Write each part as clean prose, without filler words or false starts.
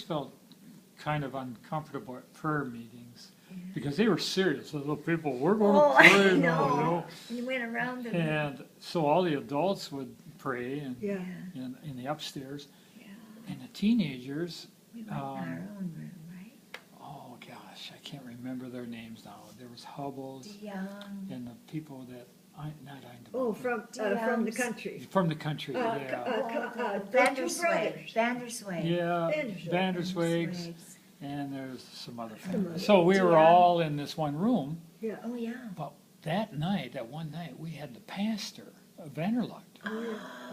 felt kind of uncomfortable at prayer meetings because they were serious. The little people, we're going to pray I now, know. And you went around the room. And so all the adults would pray and Yeah. in the upstairs, Yeah. and the teenagers. We went in our own room, right? Oh gosh, I can't remember their names now. There was Hubbles DeYoung. and the people that not Oh, from the DeYoung's. country. from the country. Yeah, They're two Vandersway. brothers. Vandersway. yeah, Vandersweg. Vanderswigs, Vanderswigs. and there's some other Some families. other- So we were DeYoung. all in this one room. Yeah. Oh, yeah. But that one night, we had the pastor, Vanderlucht. Yeah.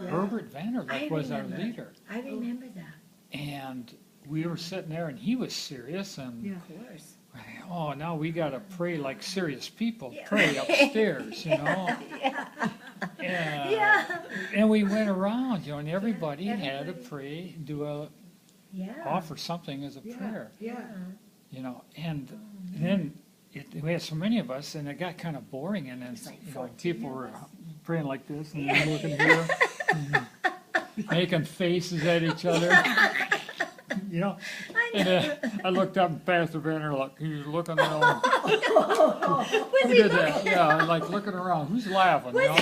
Herbert Vanderlucht I was our remember. leader. I remember that. And we were sitting there, and he was serious, and Yeah. Of course. oh, now we got to pray like serious people, Yeah. pray upstairs, you know. And, Yeah. and we went around, and everybody had to Everybody. pray, Yeah. offer something as a Yeah. prayer, Yeah. you know. And then we had so many of us, and it got kind of boring, and then It's like 14 people of were us. praying like this, and then looking here, making faces at each other, you know. And I looked up and Pastor Vanderluck, he was looking around. Who did that? Yeah, like looking around, who's laughing, you know?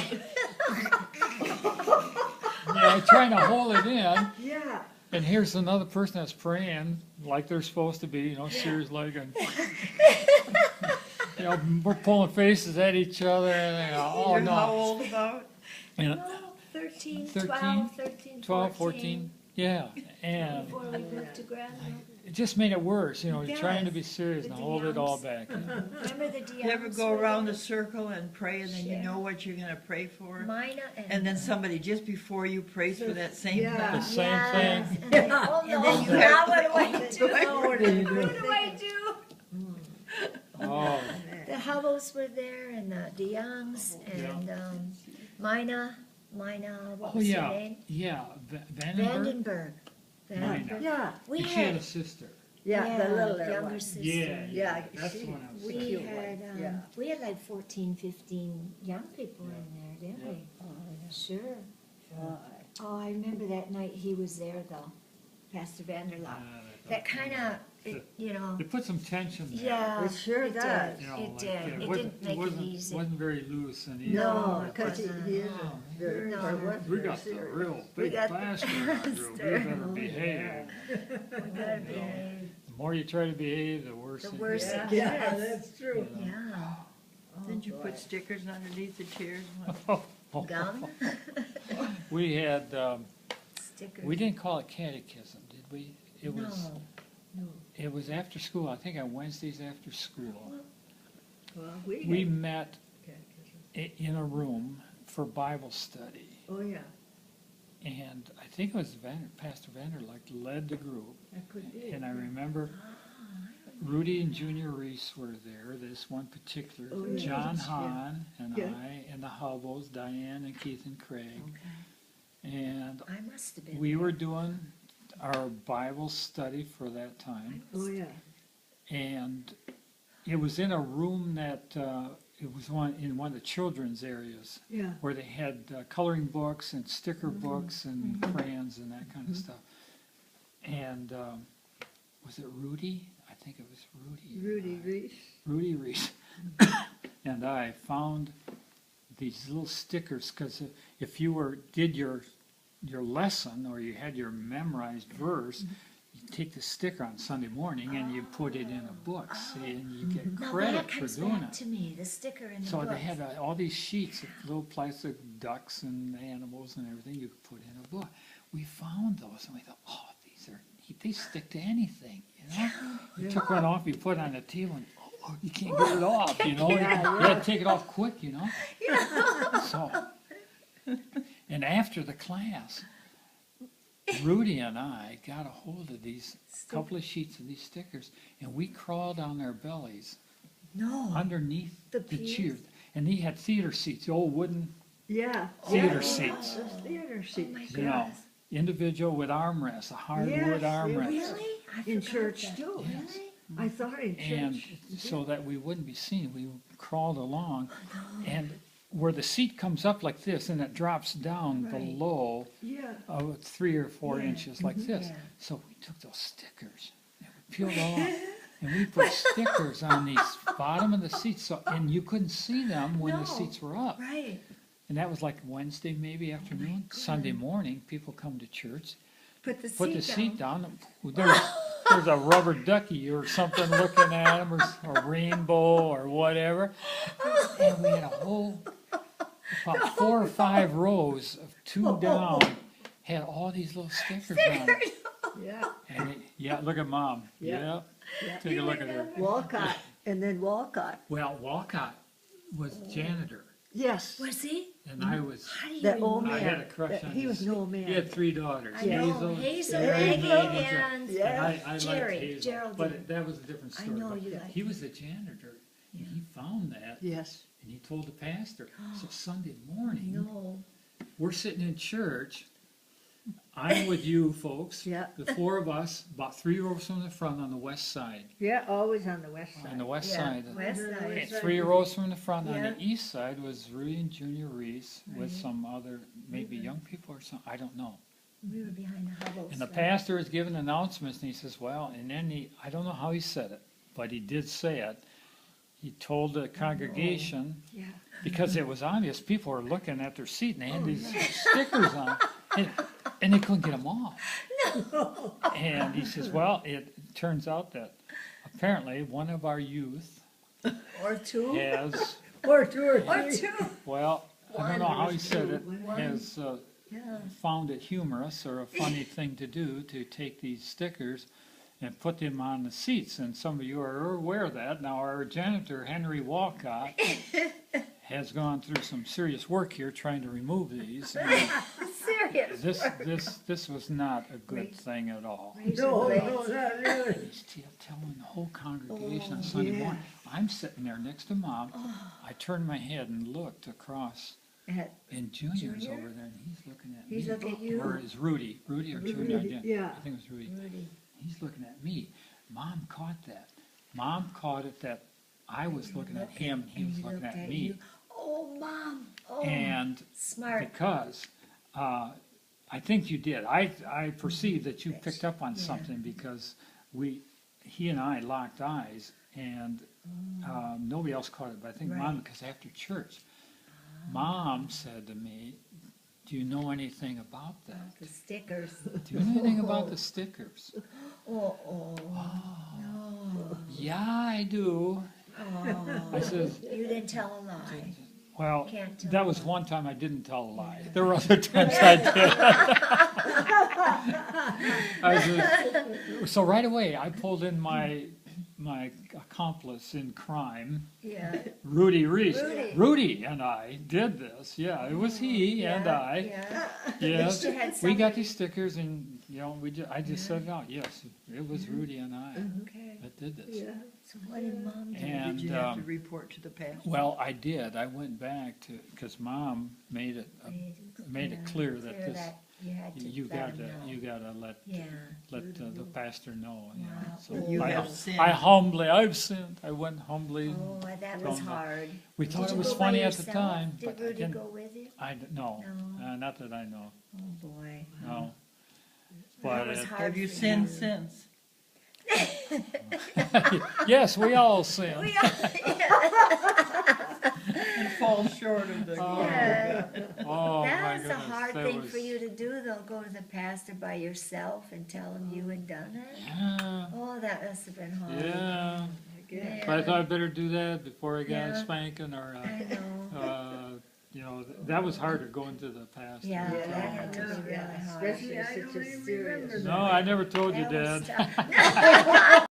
Yeah, trying to hold it in, Yeah. and here's another person that's praying like they're supposed to be, you know, serious like, and you know, we're pulling faces at each other, and oh You're how no. old about? And No, 13, 13, 12, 13, 12, 14, yeah, and Before we moved to Granville. it just made it worse, you know, It you're trying to does. be serious With and the hold it all youngs. back. Remember the DeYoungs? You ever go were around there? a circle and pray and then you Share. know what you're gonna pray for? Mina And then somebody just before you prays for that same Yeah. The thing? same Yes, thing. and then, oh And no, then you now have what do I to- do? What do you do? What do I do? Oh, The Hubbles were there and the DeYoungs and Mina, what oh was her yeah, name? yeah, Vandenberg. Vandenberg. Mina. Vandenberg. Yeah. We And she had had, a sister. Yeah. The littler younger one. sister. Yeah, That's she- the one I was We saying. cute had, one, yeah. we had like 14, 15 young people in there, didn't we? Sure. Oh, I remember that night he was there though, Pastor Vanderlock. That kind of, you know, It put some tension there. yeah. It sure it does. did. You know, It like, did. It wasn't- didn't make it wasn't- easy. Wasn't very loose and easy. No, it because he wasn't. is Oh, very, No. or was We very got the serious. real We big got the pastor in our group, we pastor. better behave. We gotta behave. The more you try to behave, the worse. The it worse gets. it Yeah, gets. that's true. Yeah. Didn't you put stickers underneath the chairs? What? Gum, We had, stickers. we didn't call it catechism, did we? It was, No. it was after school, I think on Wednesdays after school. Well, We had met catechism. in a room for Bible study. Oh, yeah, And I think it was Pastor Vanderluck led the group. that could be. And I remember Rudy and Junior Reese were there, this one particular, Oh, yeah. John Yeah. Hahn and Yeah. I, and the Hubbles, Diane and Keith and Craig. Okay. And I must have been. we there. were doing our Bible study for that time. Oh, yeah, And it was in a room that, it was in one of the children's areas, yeah. where they had coloring books and sticker books and crayons and that kind of stuff. And was it Rudy? I think it was Rudy. Rudy Reese. Rudy Reese. And I found these little stickers, because if you did your lesson or you had your memorized verse, you take the sticker on Sunday morning and you put it in a book, see, and you get Now credit that for comes doing back it. to me, the sticker in the So book. they had all these sheets of little plastic ducks and animals and everything you could put in a book. We found those and we thought, oh, these stick to anything, you know? You took one off, you put it on the table, and oh, you can't get it off, you know? You had to take it off quick, you know? So, and after the class, Rudy and I got a hold of these couple of sheets of these stickers, and we crawled on their bellies No. underneath The the pews? chairs. And he had theater seats, the old wooden Yeah. theater yeah. seats, Those theater Oh seats. my you know, goodness. individual with armrests, a hardwood Yes, armrest. Really? I In forgot church that. too. Really? I thought in And church. so that we wouldn't be seen, we crawled along, and where the seat comes up like this and it drops down Right. below Yeah. 3 or 4 Yeah. inches like this. Yeah. So we took those stickers and we peeled all off. And we put stickers on these bottom of the seats, so, and you couldn't see them when No. the seats were up. Right. And that was like Wednesday, maybe afternoon. Sunday morning, people come to church, Put the put the seat seat down. down. There's a rubber ducky or something looking at them, or a rainbow or whatever. And we had a whole, about 4 or 5 rows of 2 down, had all these little stickers on it. Yeah. And yeah, look at Mom. Yeah. Yep. Yeah. Take a look at her. Walcott, and then Walcott. Well, Walcott was janitor, Yes. Was he? and I was. How do you That old remember? I man. had a crush on He was his- an old man. He had 3 daughters. I know, Hazel, Maggie, and Yeah. I liked Jerry, Hazel, Geraldine. but that was a different I story. know But you liked he was a janitor, and he found that, Yes. and he told the pastor. So Sunday morning, No. we're sitting in church. I'm with you folks. Yeah. The 4 of us, about 3 rows from the front on the west side. Yeah, always on the west On side. the west Yeah, side. west Yeah. side. And 3 rows from the front. On Yeah. the east side was Rudy and Junior Reese with Right. some other, maybe young people or something. I don't know. We were behind the Hubbles. And the then. pastor is giving announcements, and he says, well, and then I don't know how he said it, but he did say it. He told the congregation, Yeah. because it was obvious, people were looking at their seat, and they had these stickers on, and they couldn't get them off. And he says, well, it turns out that apparently one of our youth Or two. has, Or two or Or three. two. well, I don't know how he said it, One. has Yeah. found it humorous or a funny thing to do to take these stickers and put them on the seats. And some of you are aware of that. Now, our janitor, Henry Walcott, has gone through some serious work here trying to remove these. And Serious. this was not a good Great. thing at all. Razor No, blades. no, not really. He's still telling the whole congregation on Oh, Sunday yeah. morning. I'm sitting there next to Mom. I turned my head and looked across, At- and Junior's Junior? over there, and he's looking at He's me. looking at you. Or is Rudy or Junior? Rudy, yeah. I think it was Rudy. Rudy. He's looking at me. Mom caught that. Mom caught it that I was looking at him, he And was he looking looked at me. you. Oh, Mom. Oh, And smart. because, I think you did, I perceived that you picked up on Yeah. something because he and I locked eyes and nobody else caught it, but I think Mom, Right. because after church, Mom said to me, do you know anything about that? The stickers. Do you know anything about the stickers? Oh, no. Yeah, I do. Oh, I says, you didn't tell a lie. well, Can't tell that a was lie. one time I didn't tell a lie. There were other times I did. So right away, I pulled in my accomplice in crime, Yeah. Rudy Reese. Rudy. Rudy and I did this. Yeah, it was he and Yeah, I. Yeah. Yes, you had we got somebody- these stickers, and I just said it out. Yes, it was Rudy and I Okay. that did this. Yeah. So what did Mom do? And Did you have to report to the pastor? well, I did. I went back to because Mom made it clear that this you had to you let gotta him know. you gotta let Yeah. the pastor know. You know. Wow. So You I, have sinned. I've sinned. I went humbly. Oh, that was From the- hard. We Did thought you it was go by funny at the yourself? time, Did but I Rudy didn't. go with you? No, No. not that I know. Oh, boy. No, That but was hard Have you for sinned since? yes, we all sin. We are- You fall short of the glory. Yeah. Oh That my was a goodness, hard that thing was- for you to do, though, go to the pastor by yourself and tell him you had done it. Yeah, Oh, that must have been hard. yeah. Man. But I thought I'd better do that before I got a Yeah. spanking or. I know. That was harder going to the pastor. Yeah, and that telling had him to be this. really hard. Especially such a serious. No, I never told you, That was Dad. tough.